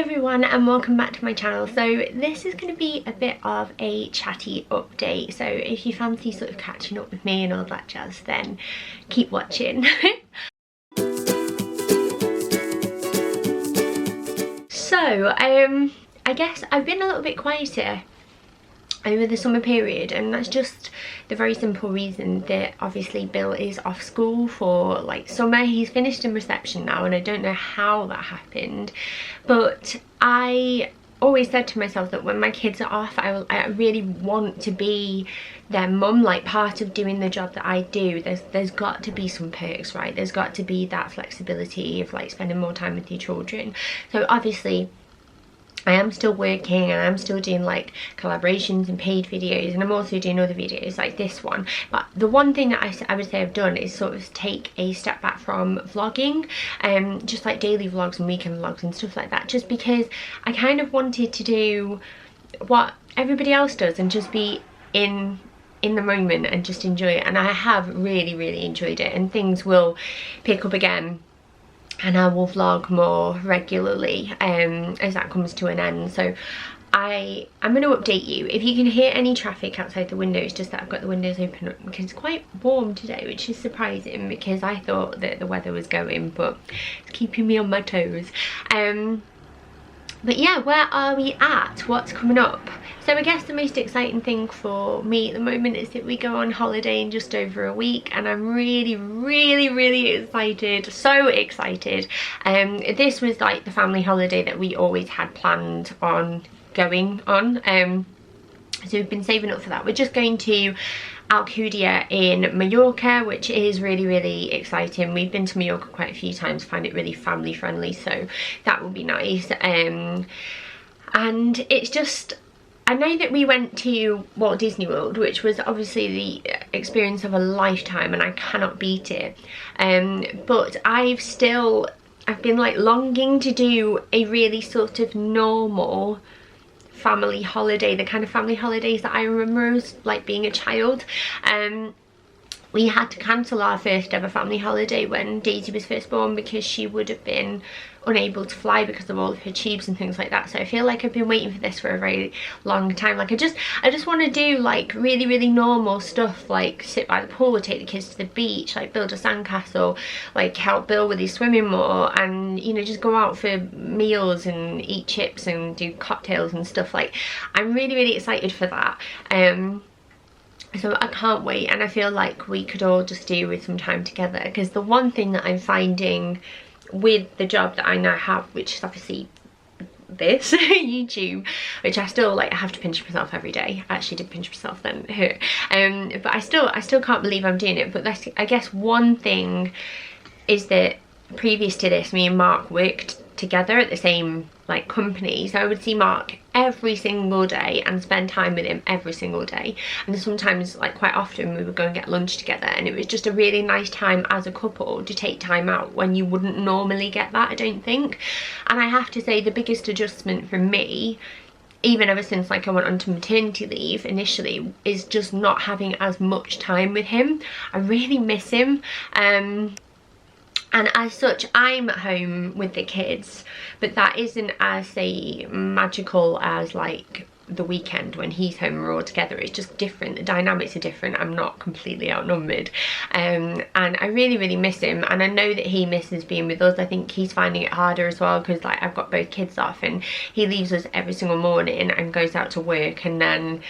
everyone, and welcome back to my channel. So this is going to be a bit of a chatty update, so if you fancy sort of catching up with me and all that jazz, then keep watching. So I guess I've been a little bit quieter over the summer period, and that's just the very simple reason that obviously Bill is off school for like summer. He's finished in reception now, and I don't know how that happened, but I always said to myself that when my kids are off, I really want to be their mum. Like, part of doing the job that I do, there's got to be some perks, right? There's got to be that flexibility of like spending more time with your children. So obviously I am still working, and I'm still doing like collaborations and paid videos, and I'm also doing other videos like this one. But the one thing that I would say I've done is sort of take a step back from vlogging, just like daily vlogs and weekend vlogs and stuff like that, just because I kind of wanted to do what everybody else does and just be in the moment and just enjoy it. And I have really enjoyed it, and things will pick up again, and I will vlog more regularly as that comes to an end. So I'm going to update you. If you can hear any traffic outside the window, it's just that I've got the windows open up because it's quite warm today, which is surprising because I thought that the weather was going, but it's keeping me on my toes. But yeah, where are we at? What's coming up? So I guess the most exciting thing for me at the moment is that we go on holiday in just over a week, and I'm really excited, so excited. This was like the family holiday that we always had planned on going on, so we've been saving up for that. We're just going to Alcudia in Mallorca, which is really exciting. We've been to Mallorca quite a few times, find it really family friendly, so that will be nice. And it's just, I know that we went to Walt Disney World, which was obviously the experience of a lifetime, and I cannot beat it, but I've been like longing to do a really sort of normal family holiday, the kind of family holidays that I remember as like being a child. We had to cancel our first ever family holiday when Daisy was first born because she would have been unable to fly because of all of her tubes and things like that. So I feel like I've been waiting for this for a very long time. Like I just want to do like really normal stuff, like sit by the pool, take the kids to the beach, like build a sandcastle, like help Bill with his swimming more, and you know, just go out for meals and eat chips and do cocktails and stuff. Like I'm really excited for that. So I can't wait, and I feel like we could all just do with some time together, because the one thing that I'm finding with the job that I now have, which is obviously this YouTube, which I still like have to pinch myself every day. I actually did pinch myself then, it hurt, but I still can't believe I'm doing it. But that's, I guess one thing is that previous to this, me and Mark worked together at the same like company, so I would see Mark every single day and spend time with him every single day, and sometimes like quite often we would go and get lunch together, and it was just a really nice time as a couple to take time out when you wouldn't normally get that, I don't think. And I have to say the biggest adjustment for me, even ever since like I went on to maternity leave initially, is just not having as much time with him. I really miss him. And as such, I'm at home with the kids, but that isn't as, say, magical as like the weekend when he's home and we're all together. It's just different, the dynamics are different. I'm not completely outnumbered, and I really miss him, and I know that he misses being with us. I think he's finding it harder as well, because like I've got both kids off, and he leaves us every single morning and goes out to work, and then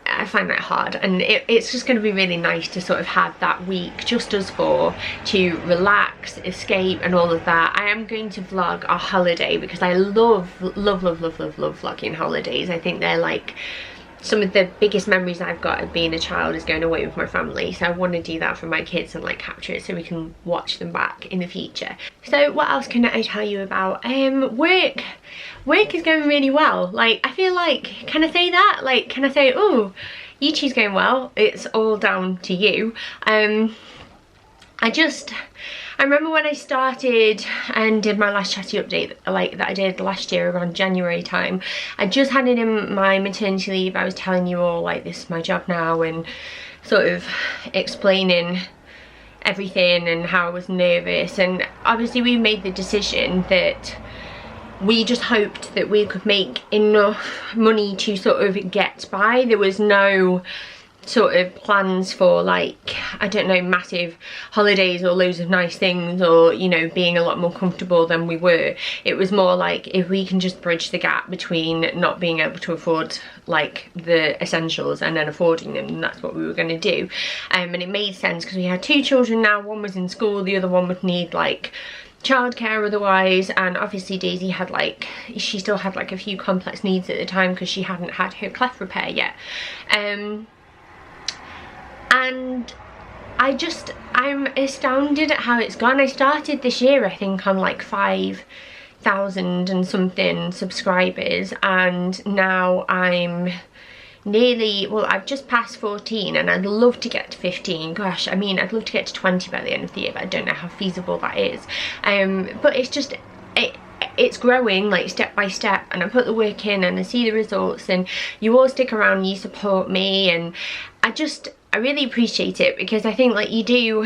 I find that hard, and it's just going to be really nice to sort of have that week just us four to relax, escape and all of that. I am going to vlog our holiday because I love vlogging holidays. I think they're like some of the biggest memories I've got of being a child is going away with my family, so I want to do that for my kids and like capture it so we can watch them back in the future. So what else can I tell you about? Work is going really well. Like I feel like, can I say that? Like can I say, oh, YouTube's going well? It's all down to you. I remember when I started and did my last chatty update, like that I did last year around January time, I just handed in my maternity leave. I was telling you all like this is my job now, and sort of explaining everything and how I was nervous. And obviously we made the decision that we just hoped that we could make enough money to sort of get by. There was no sort of plans for, like, I don't know, massive holidays or loads of nice things, or, you know, being a lot more comfortable than we were. It was more like, if we can just bridge the gap between not being able to afford like the essentials and then affording them, that's what we were going to do. And it made sense because we had 2 children now. One was in school, the other one would need like childcare otherwise, and obviously Daisy had like, she still had like a few complex needs at the time because she hadn't had her cleft repair yet. And I'm astounded at how it's gone. I started this year, I think, on like 5,000 and something subscribers, and now I'm nearly, well, I've just passed 14, and I'd love to get to 15. Gosh, I mean, I'd love to get to 20 by the end of the year, but I don't know how feasible that is. But it's just, it's growing like step by step, and I put the work in and I see the results, and you all stick around and you support me, and I really appreciate it, because I think like you do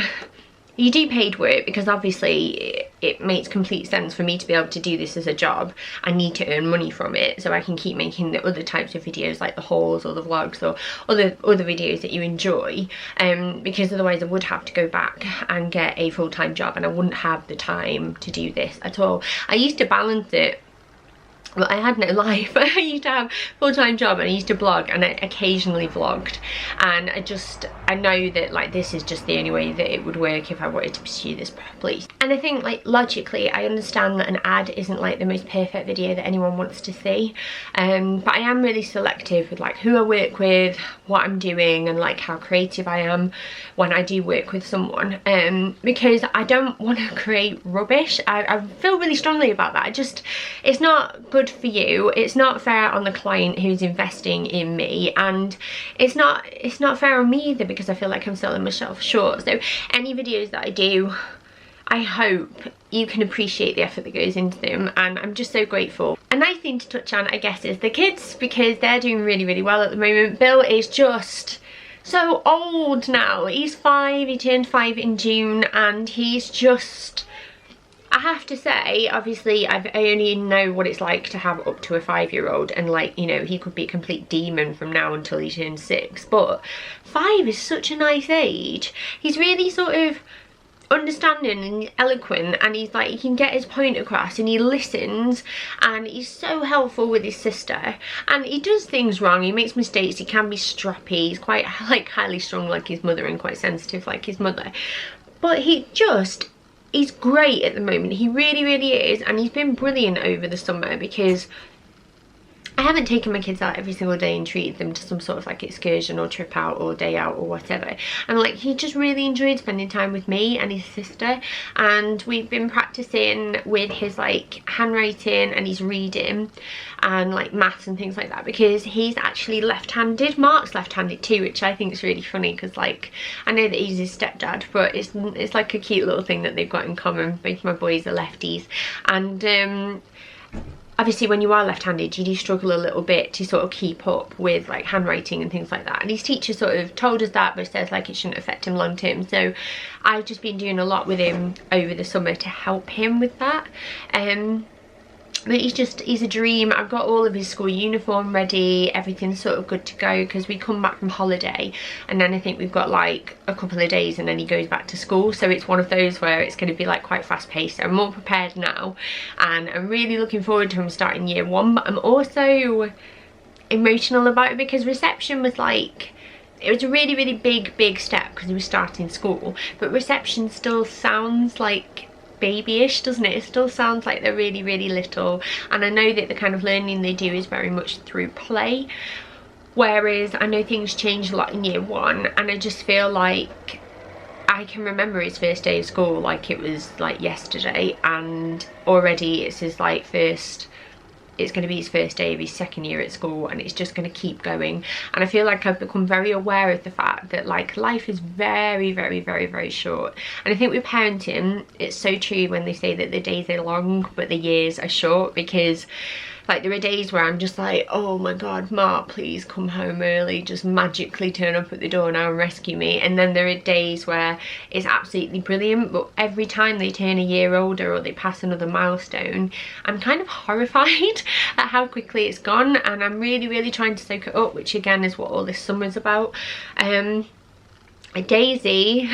paid work, because obviously it makes complete sense for me to be able to do this as a job. I need to earn money from it so I can keep making the other types of videos, like the hauls or the vlogs or other videos that you enjoy, because otherwise I would have to go back and get a full-time job, and I wouldn't have the time to do this at all. I used to balance it. Well, I had no life. I used to have a full-time job, and I used to blog, and I occasionally vlogged, and I know that like this is just the only way that it would work if I wanted to pursue this properly. And I think like logically I understand that an ad isn't like the most perfect video that anyone wants to see, but I am really selective with like who I work with, what I'm doing, and like how creative I am when I do work with someone, because I don't want to create rubbish. I feel really strongly about that. It's not good for you, it's not fair on the client who's investing in me, and it's not fair on me either, because I feel like I'm selling myself short. So any videos that I do, I hope you can appreciate the effort that goes into them, and I'm just so grateful. A nice thing to touch on, I guess, is the kids, because they're doing really, really well at the moment. Bill is just so old now. He's 5, he turned 5 in June, and he's just, I have to say, obviously I only know what it's like to have up to a 5-year-old, and like, you know, he could be a complete demon from now until he turns 6, but 5 is such a nice age. He's really sort of understanding and eloquent, and he's like, he can get his point across, and he listens, and he's so helpful with his sister, and he does things wrong, he makes mistakes, he can be stroppy, he's quite like highly strung like his mother, and quite sensitive like his mother, but he's great at the moment. He really, really is, and he's been brilliant over the summer, because I haven't taken my kids out every single day and treated them to some sort of like excursion or trip out or day out or whatever, and like he just really enjoyed spending time with me and his sister, and we've been practicing with his like handwriting and his reading and like maths and things like that, because he's actually left-handed. Mark's left-handed too, which I think is really funny, because like I know that he's his stepdad, but it's like a cute little thing that they've got in common. Both my boys are lefties, and obviously when you are left-handed you do struggle a little bit to sort of keep up with like handwriting and things like that, and his teacher sort of told us that, but says like it shouldn't affect him long term. So I've just been doing a lot with him over the summer to help him with that. But he's a dream. I've got all of his school uniform ready, everything's sort of good to go, because we come back from holiday and then I think we've got like a couple of days and then he goes back to school. So it's one of those where it's going to be like quite fast paced. I'm more prepared now, and I'm really looking forward to him starting year 1, but I'm also emotional about it, because reception was like, it was a really, really big step because he was starting school, but reception still sounds like babyish, doesn't it? It still sounds like they're really, really little, and I know that the kind of learning they do is very much through play, whereas I know things change a lot in year 1, and I just feel like I can remember his first day of school like it was like yesterday, and already it's his like it's going to be his first day of his 2nd year at school, and it's just going to keep going. And I feel like I've become very aware of the fact that like life is very, very, very, very short. And I think with parenting, it's so true when they say that the days are long but the years are short, because Like there are days where I'm just like, oh my god, Mark, please come home early, just magically turn up at the door now and rescue me. And then there are days where it's absolutely brilliant, but every time they turn a year older or they pass another milestone, I'm kind of horrified at how quickly it's gone, and I'm really trying to soak it up, which again is what all this summer's about. Daisy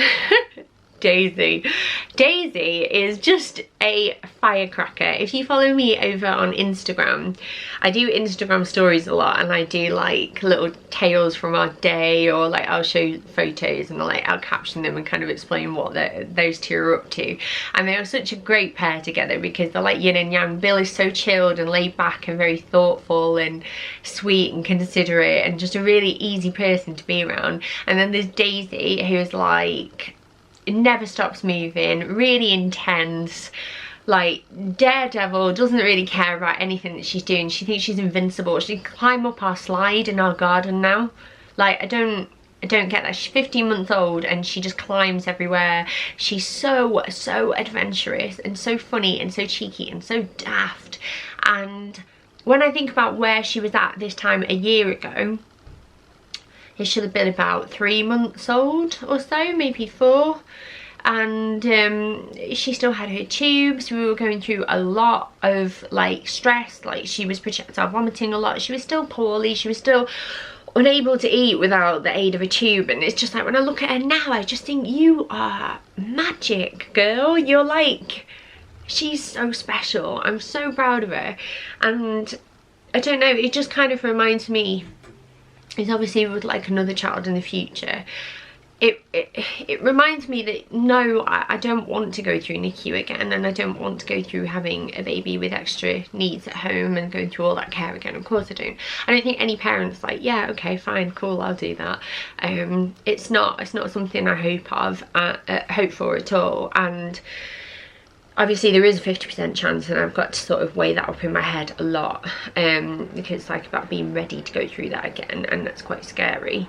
Daisy is just a firecracker. If you follow me over on Instagram, I do Instagram stories a lot, and I do like little tales from our day, or like I'll show photos and I'll caption them and kind of explain what those two are up to. And they are such a great pair together because they're like yin and yang. Bill is so chilled and laid back and very thoughtful and sweet and considerate and just a really easy person to be around. And then there's Daisy, who is like never stops moving, really intense, like daredevil, doesn't really care about anything that she's doing. She thinks she's invincible. She can climb up our slide in our garden now. Like I don't get that. She's 15 months old and she just climbs everywhere. She's so adventurous and so funny and so cheeky and so daft. And when I think about where she was at this time a year ago, it should have been about 3 months old or so, maybe 4. And she still had her tubes. We were going through a lot of like stress. Like she was projectile vomiting a lot. She was still poorly. She was still unable to eat without the aid of a tube. And it's just like, when I look at her now, I just think, you are magic, girl. You're like, she's so special. I'm so proud of her. And I don't know, it just kind of reminds me, is obviously with like another child in the future, it reminds me that no, I don't want to go through NICU again, and I don't want to go through having a baby with extra needs at home and going through all that care again. Of course I don't. I don't think any parent's like, yeah, okay, fine, cool, I'll do that. It's not something I hope for at all. And obviously there is a 50% chance, and I've got to sort of weigh that up in my head a lot, because it's like about being ready to go through that again, and that's quite scary.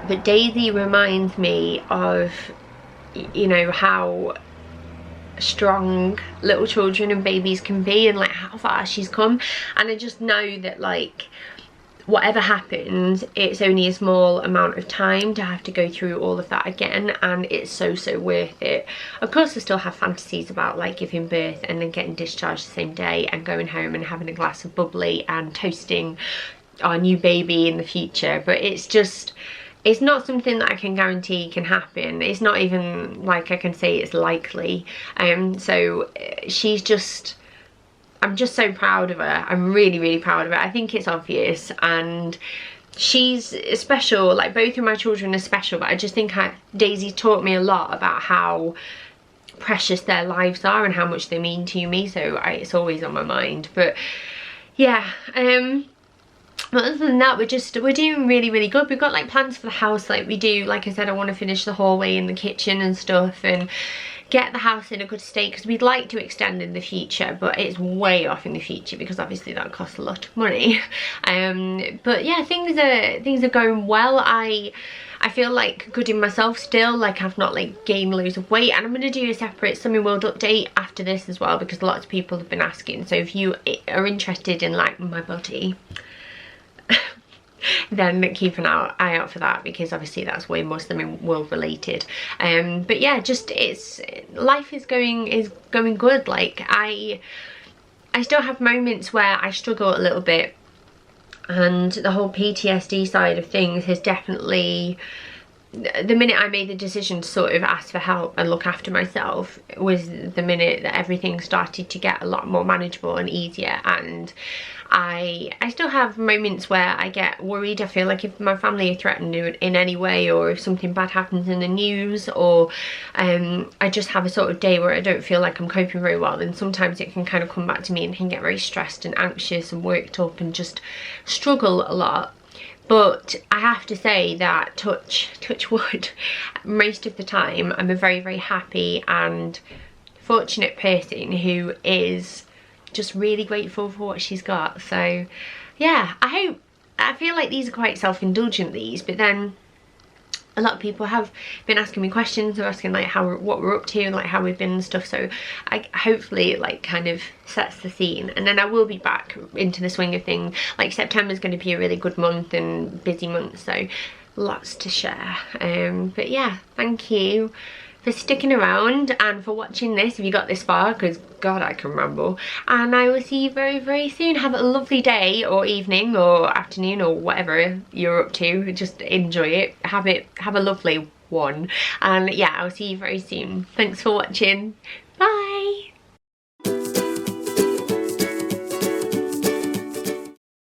But Daisy reminds me of, you know, how strong little children and babies can be, and like how far she's come. And I just know that like whatever happens, it's only a small amount of time to have to go through all of that again, and it's so worth it. Of course I still have fantasies about like giving birth and then getting discharged the same day and going home and having a glass of bubbly and toasting our new baby in the future, but it's not something that I can guarantee can happen. It's not even like I can say it's likely. So she's just, I'm just so proud of her. I'm really proud of her. I think it's obvious, and she's special. Like both of my children are special, but I just think Daisy taught me a lot about how precious their lives are and how much they mean to me. So it's always on my mind. But yeah, but other than that, we're doing really good. We've got like plans for the house. Like we do, like I said, I want to finish the hallway and the kitchen and stuff, and get the house in a good state, because we'd like to extend in the future, but it's way off in the future because obviously that costs a lot of money. But yeah, things are going well. I feel like good in myself still. Like I've not like gained loads of weight, and I'm going to do a separate Summer World update after this as well, because lots of people have been asking. So if you are interested in like my body, then keep an eye out for that, because obviously that's way more Slimming World related. But yeah, just life is going good. Like I still have moments where I struggle a little bit, and the whole PTSD side of things has definitely, the minute I made the decision to sort of ask for help and look after myself was the minute that everything started to get a lot more manageable and easier. And I still have moments where I get worried. I feel like if my family are threatened in any way, or if something bad happens in the news, or I just have a sort of day where I don't feel like I'm coping very well, then sometimes it can kind of come back to me and can get very stressed and anxious and worked up and just struggle a lot. But I have to say that, touch wood, most of the time I'm a very happy and fortunate person who is just really grateful for what she's got. So yeah, I feel like these are quite self-indulgent, these, but then a lot of people have been asking me questions. They're asking like what we're up to and like how we've been and stuff, so I hopefully it like kind of sets the scene, and then I will be back into the swing of things. Like September's going to be a really good month and busy month, so lots to share. But yeah, thank you for sticking around and for watching this if you got this far, because god I can ramble, and I will see you very, very soon. Have a lovely day or evening or afternoon or whatever you're up to. Just enjoy it, have a lovely one, and yeah, I'll see you very soon. Thanks for watching. Bye.